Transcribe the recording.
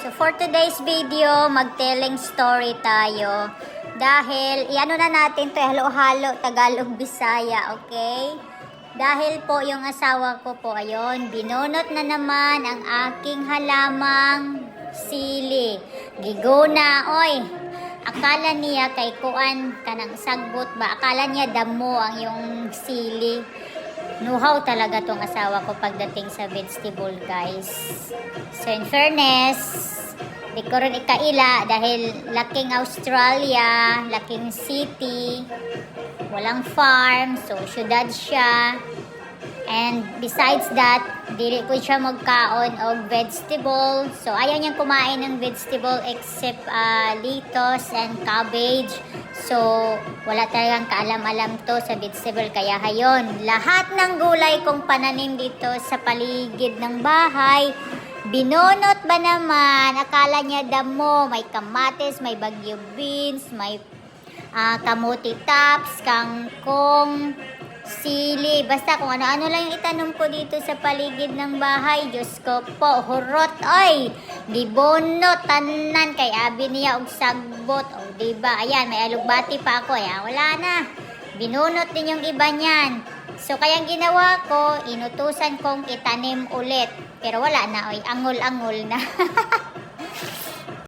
So for today's video, mag-telling story tayo. Dahil, iano na natin to, halo-halo, Tagalog, Bisaya, okay? Dahil po yung asawa ko po, ayun, binunot na naman ang aking halamang sili. Gigona, oy! Akala niya kay kuan kanang sagbot ba? Akala niya damo ang yung sili. Nuhaw talaga tong asawa ko pagdating sa vegetable, guys. So in fairness, di ko rin ikaila dahil laking Australia, laking city, walang farm, so syudad siya. And besides that, dili ko siya magkaon og vegetable. So ayaw niyang kumain ng vegetable except lettuce and cabbage. So wala talagang kaalam-alam to sa vegetable. Kaya hayon, lahat ng gulay kong pananim dito sa paligid ng bahay, binunot ba naman? Akala niya damo, may kamatis, may bagyo beans, may kamuti tops, kangkong, sili, basta kung ano-ano lang yung itanong ko dito sa paligid ng bahay. Diyos ko po, hurot, oy! Gibunot, tanan, kay abi niya og sagbot, o diba? Ayan, may alugbati pa ako, ayan, wala na. Binunot din yung iba niyan. So, kayang ginawa ko, inutusan kong itanim ulit. Pero wala na, oy, angol-angol na.